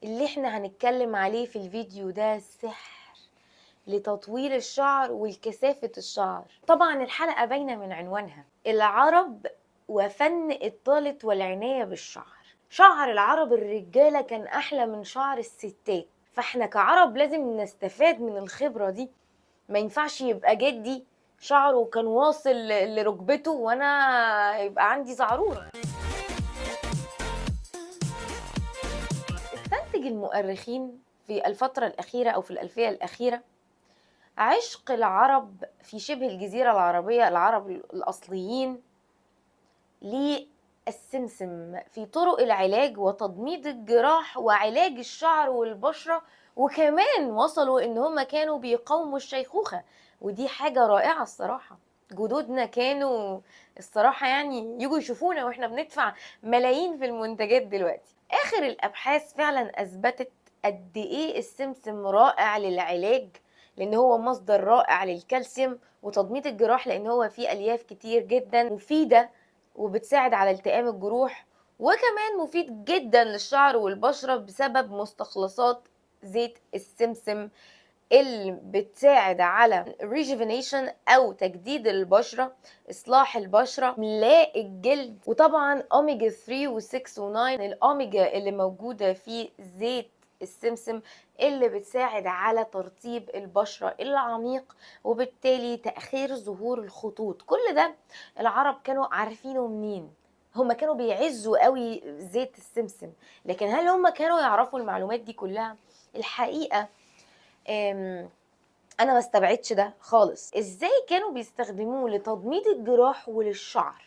اللي احنا هنتكلم عليه في الفيديو ده سحر لتطويل الشعر والكثافة الشعر. طبعا الحلقة باينة من عنوانها، العرب وفن الطالة والعناية بالشعر. شعر العرب الرجالة كان أحلى من شعر الستات، فاحنا كعرب لازم نستفاد من الخبرة دي. ما ينفعش يبقى جدي شعره كان واصل لركبته وانا يبقى عندي زعرورة. استنتج المؤرخين في الفترة الأخيرة أو في الألفية الأخيرة عشق العرب في شبه الجزيرة العربية، العرب الأصليين، للسمسم في طرق العلاج وتضميد الجراح وعلاج الشعر والبشرة، وكمان وصلوا إن هم كانوا بيقاوموا الشيخوخة، ودي حاجة رائعة الصراحة. جدودنا كانوا الصراحة يعني يجوا يشوفونا واحنا بندفع ملايين في المنتجات دلوقتي. آخر الأبحاث فعلا أثبتت قد إيه السمسم رائع للعلاج، لأن هو مصدر رائع للكالسيوم، وتضميد الجراح لأن هو فيه ألياف كتير جدا مفيدة وبتساعد على التئام الجروح، وكمان مفيد جدا للشعر والبشرة بسبب مستخلصات زيت السمسم اللي بتساعد على rejuvenation أو تجديد البشرة، إصلاح البشرة، إملاء الجلد. وطبعا أوميجا 3 و 6 و 9، الأوميجا اللي موجودة في زيت السمسم اللي بتساعد على ترطيب البشرة العميق وبالتالي تأخير ظهور الخطوط. كل ده العرب كانوا عارفينه منين؟ هما كانوا بيعزوا قوي زيت السمسم، لكن هل هما كانوا يعرفوا المعلومات دي كلها؟ الحقيقة انا ما استبعدش ده خالص. ازاي كانوا بيستخدموه لتضميد الجراح وللشعر؟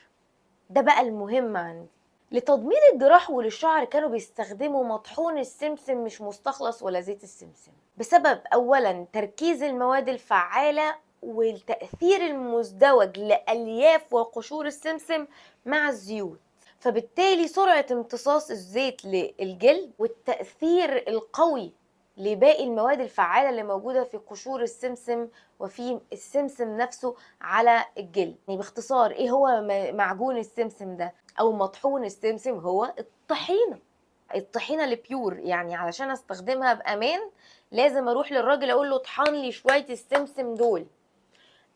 ده بقى المهم عندي. لتضميد الجراح وللشعر كانوا بيستخدموا مطحون السمسم مش مستخلص ولا زيت السمسم، بسبب اولا تركيز المواد الفعالة والتأثير المزدوج لألياف وقشور السمسم مع الزيوت، فبالتالي سرعة امتصاص الزيت للجلد والتأثير القوي لباقي المواد الفعالة اللي موجودة في قشور السمسم وفي السمسم نفسه على الجلد. يعني باختصار ايه هو معجون السمسم ده او مطحون السمسم؟ هو الطحينة. الطحينة البيور، يعني علشان استخدمها بامان لازم اروح للراجل اقول له اطحن لي شوية السمسم دول،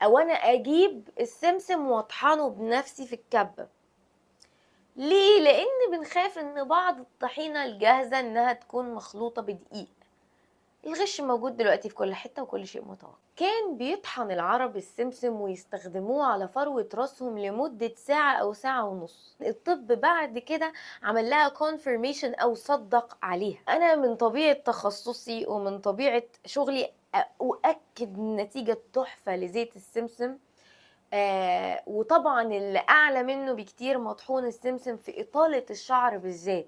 او انا اجيب السمسم واطحنه بنفسي في الكبة. ليه؟ لان بنخاف ان بعض الطحينة الجاهزة انها تكون مخلوطة بدقيق. الغش موجود دلوقتي في كل حتة وكل شيء متوقع. كان بيطحن العرب السمسم ويستخدموه على فروة راسهم لمدة ساعة أو ساعة ونص. الطب بعد كده عمل لها confirmation أو صدق عليها. أنا من طبيعة تخصصي ومن طبيعة شغلي أؤكد نتيجة تحفة لزيت السمسم. وطبعا اللي أعلى منه بكتير مطحون السمسم في إطالة الشعر بالذات.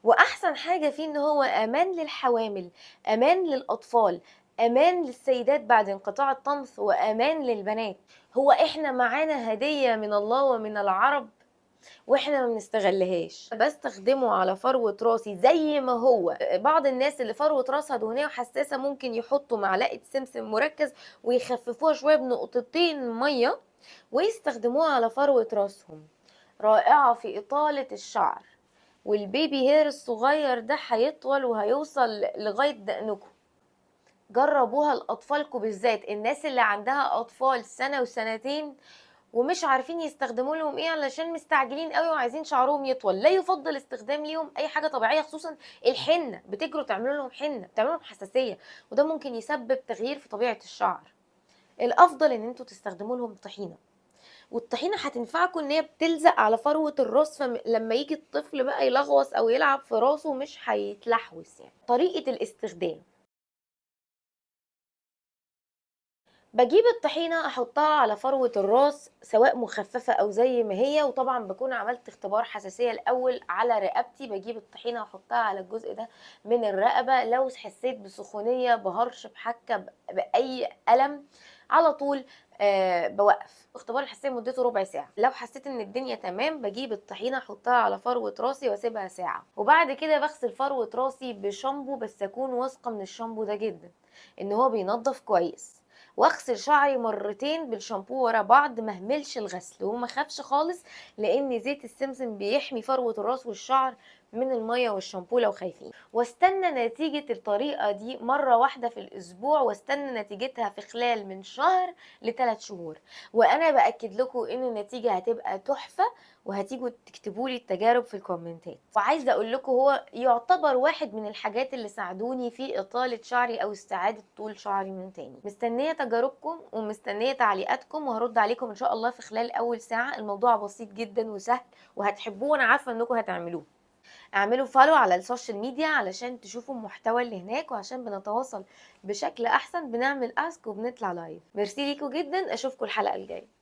واحسن حاجة فيه ان هو امان للحوامل، امان للاطفال، امان للسيدات بعد انقطاع الطمث، وامان للبنات. هو احنا معانا هدية من الله ومن العرب واحنا ما بنستغلهاش. بستخدمه على فروة راسي زي ما هو. بعض الناس اللي فروة راسها دهنية وحساسة ممكن يحطوا معلقة سمسم مركز ويخففوها شوية بنقطتين مية ويستخدموها على فروة راسهم. رائعة في إطالة الشعر، والبيبي هير الصغير ده هيطول وهيوصل لغاية دقنكم. جربوها لأطفالكم بالذات، الناس اللي عندها أطفال سنة وسنتين ومش عارفين يستخدموا لهم ايه علشان مستعجلين قوي وعايزين شعرهم يطول. لا يفضل استخدام ليهم اي حاجه طبيعيه، خصوصا الحنه. بتجروا تعملوا لهم حنه بتعملوا لهم حساسيه، وده ممكن يسبب تغيير في طبيعه الشعر. الافضل ان انتوا تستخدموا لهم طحينه، والطحينه هتنفعكم ان هي بتلزق على فروه الراس، فلما يجي الطفل بقى يلغوص او يلعب في راسه مش هيتلحوس. يعني طريقه الاستخدام: بجيب الطحينة احطها على فروة الراس سواء مخففة او زي ما هي، وطبعا بكون عملت اختبار حساسية الاول على رقبتي. بجيب الطحينة واحطها على الجزء ده من الرقبة. لو حسيت بسخونية بهرش بحكة باي الم على طول بوقف. اختبار الحساسية مدته ربع ساعة. لو حسيت ان الدنيا تمام بجيب الطحينة احطها على فروة راسي واسيبها ساعة، وبعد كده بغسل فروة راسي بشامبو، بس اكون واثقة من الشامبو ده جدا ان هو بينظف كويس، واغسل شعري مرتين بالشامبو ورا بعض، ما اهملش الغسل وما خافش خالص، لان زيت السمسم بيحمي فروة الراس والشعر من المية والشامبو لو خايفين، واستنى نتيجة الطريقة دي مرة واحدة في الأسبوع، واستنى نتيجتها في خلال من شهر ل3 شهور، وأنا بأكد لكم إن النتيجة هتبقى تحفة، وهتيجوا تكتبوا لي التجارب في الكومنتات. وعايزة أقول لكم هو يعتبر واحد من الحاجات اللي ساعدوني في إطالة شعري أو استعادة طول شعري من تاني. مستنية تجاربكم ومستنية تعليقاتكم، وهرد عليكم إن شاء الله في خلال أول ساعة. الموضوع بسيط جدا وسهل وهتحبوه، وأنا عارفة إنكم هتعملوه. اعملوا فولو على السوشيال ميديا علشان تشوفوا المحتوى اللي هناك، وعشان بنتواصل بشكل احسن، بنعمل اسك وبنطلع لايف. ميرسي ليكوا جدا، اشوفكم الحلقة الجاية.